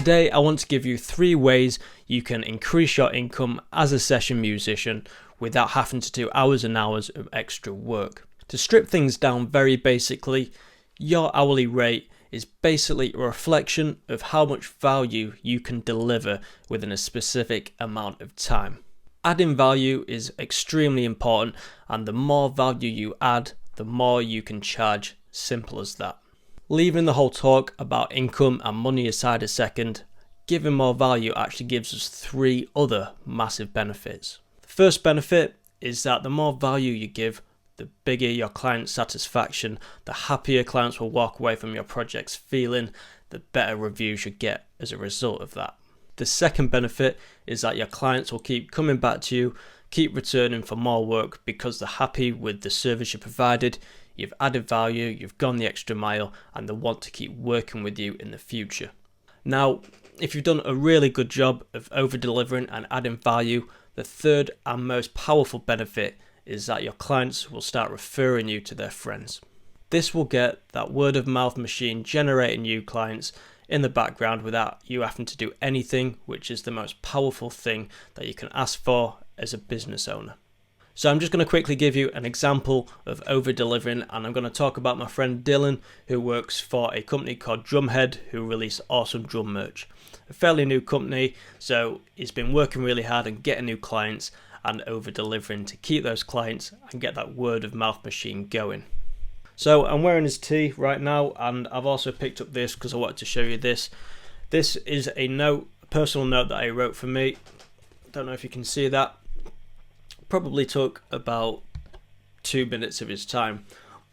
Today I want to give you 3 ways you can increase your income as a session musician without having to do hours and hours of extra work. To strip things down very basically, your hourly rate is basically a reflection of how much value you can deliver within a specific amount of time. Adding value is extremely important, and the more value you add, the more you can charge. Simple as that. Leaving the whole talk about income and money aside a second, giving more value actually gives us 3 other massive benefits. The first benefit is that the more value you give, the bigger your client satisfaction, the happier clients will walk away from your projects feeling, the better reviews you get as a result of that. The second benefit is that your clients will keep coming back to you, keep returning for more work because they're happy with the service you provided, you've added value, you've gone the extra mile, and they want to keep working with you in the future. Now, if you've done a really good job of over-delivering and adding value, the third and most powerful benefit is that your clients will start referring you to their friends. This will get that word-of-mouth machine generating new clients in the background without you having to do anything, which is the most powerful thing that you can ask for as a business owner. So I'm just going to quickly give you an example of over-delivering, and I'm going to talk about my friend Dylan, who works for a company called Drumhead, who release awesome drum merch. A fairly new company, so he's been working really hard and getting new clients and over-delivering to keep those clients and get that word-of-mouth machine going. So I'm wearing his tee right now, and I've also picked up this because I wanted to show you this. This is a note, a personal note that he wrote for me. Don't know if you can see that. Probably took about 2 minutes of his time,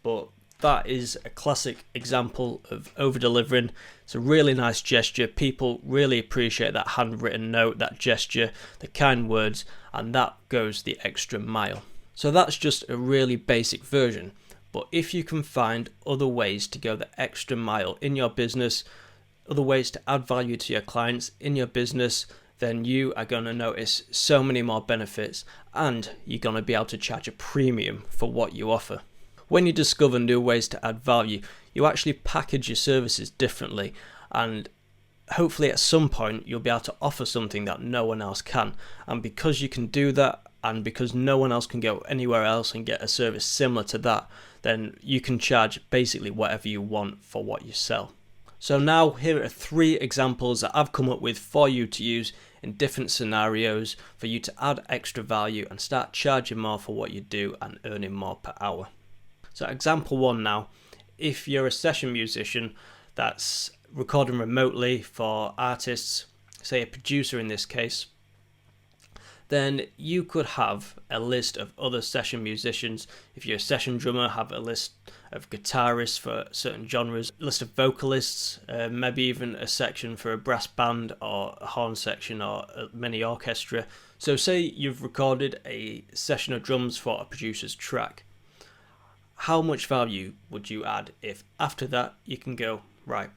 but that is a classic example of over-delivering. It's a really nice gesture. People really appreciate that handwritten note, that gesture, the kind words, and that goes the extra mile. So that's just a really basic version, but if you can find other ways to go the extra mile in your business, other ways to add value to your clients in your business, then you are going to notice so many more benefits, and you're going to be able to charge a premium for what you offer. When you discover new ways to add value, you actually package your services differently, and hopefully at some point you'll be able to offer something that no one else can. And because you can do that, and because no one else can go anywhere else and get a service similar to that, then you can charge basically whatever you want for what you sell. So now here are 3 examples that I've come up with for you to use in different scenarios for you to add extra value and start charging more for what you do and earning more per hour. So example 1 now, if you're a session musician that's recording remotely for artists, say a producer in this case, then you could have a list of other session musicians. If you're a session drummer, have a list of guitarists for certain genres, a list of vocalists, maybe even a section for a brass band or a horn section or a mini orchestra. So say you've recorded a session of drums for a producer's track. How much value would you add if after that you can go, right,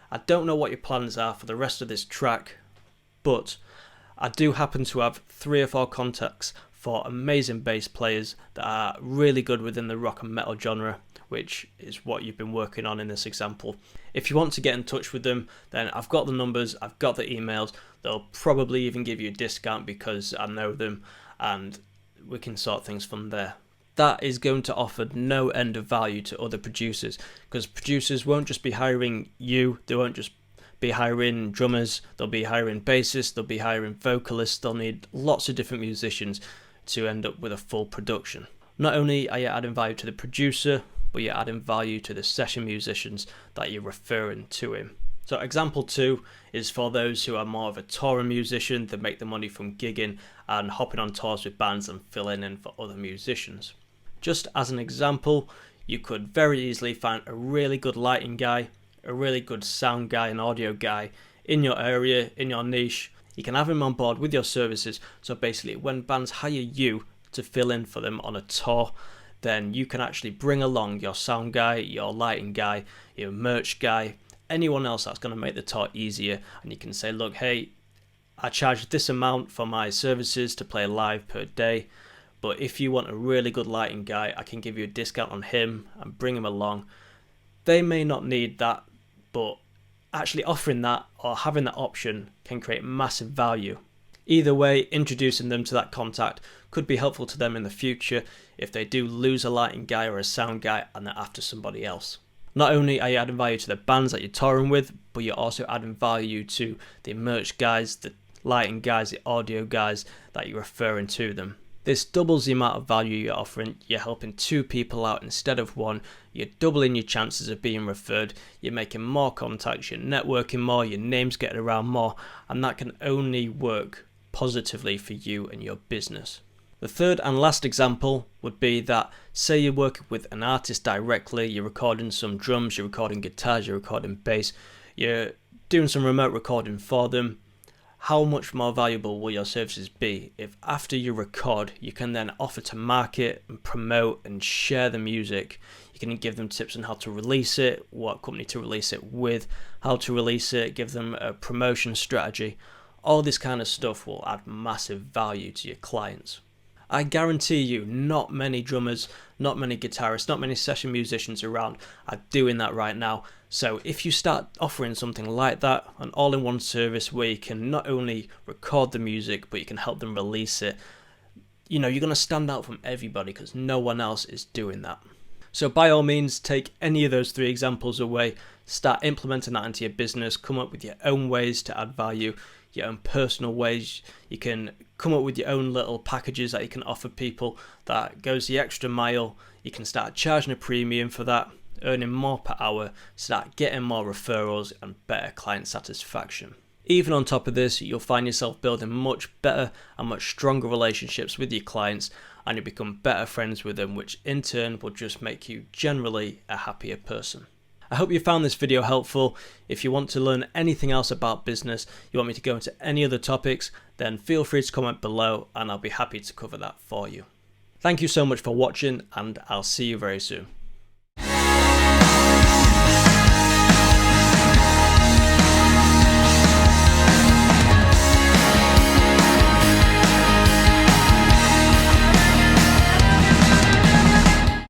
I don't know what your plans are for the rest of this track, but I do happen to have 3 or 4 contacts for amazing bass players that are really good within the rock and metal genre, which is what you've been working on in this example. If you want to get in touch with them, then I've got the numbers, I've got the emails. They'll probably even give you a discount because I know them, and we can sort things from there. That is going to offer no end of value to other producers, because producers won't just be hiring you, they won't just be hiring drummers, they'll be hiring bassists, they'll be hiring vocalists, they'll need lots of different musicians to end up with a full production. Not only are you adding value to the producer, but you're adding value to the session musicians that you're referring to him. So example 2 is for those who are more of a touring musician that make the money from gigging and hopping on tours with bands and filling in for other musicians. Just as an example, you could very easily find a really good lighting guy, a really good sound guy and audio guy in your area, in your niche. You can have him on board with your services, so basically when bands hire you to fill in for them on a tour, then you can actually bring along your sound guy, your lighting guy, your merch guy, anyone else that's going to make the tour easier, and you can say, look, hey, I charge this amount for my services to play live per day, but if you want a really good lighting guy, I can give you a discount on him and bring him along. They may not need that, but actually offering that or having that option can create massive value. Either way, introducing them to that contact could be helpful to them in the future if they do lose a lighting guy or a sound guy and they're after somebody else. Not only are you adding value to the bands that you're touring with, but you're also adding value to the merch guys, the lighting guys, the audio guys that you're referring to them. This doubles the amount of value you're offering. You're helping 2 people out instead of 1. You're doubling your chances of being referred. You're making more contacts. You're networking more. Your name's getting around more. And that can only work positively for you and your business. The third and last example would be that, say you're working with an artist directly. You're recording some drums. You're recording guitars. You're recording bass. You're doing some remote recording for them. How much more valuable will your services be if after you record, you can then offer to market and promote and share the music? You can give them tips on how to release it, what company to release it with, how to release it, give them a promotion strategy. All this kind of stuff will add massive value to your clients. I guarantee you, not many drummers, not many guitarists, not many session musicians around are doing that right now. So if you start offering something like that, an all-in-one service where you can not only record the music, but you can help them release it, you're going to stand out from everybody because no one else is doing that. So by all means, take any of those 3 examples away, start implementing that into your business, come up with your own ways to add value, your own personal ways. You can come up with your own little packages that you can offer people that goes the extra mile. You can start charging a premium for that, earning more per hour, start getting more referrals and better client satisfaction. Even on top of this, you'll find yourself building much better and much stronger relationships with your clients, and you become better friends with them, which in turn will just make you generally a happier person. I hope you found this video helpful. If you want to learn anything else about business, you want me to go into any other topics, then feel free to comment below and I'll be happy to cover that for you. Thank you so much for watching, and I'll see you very soon.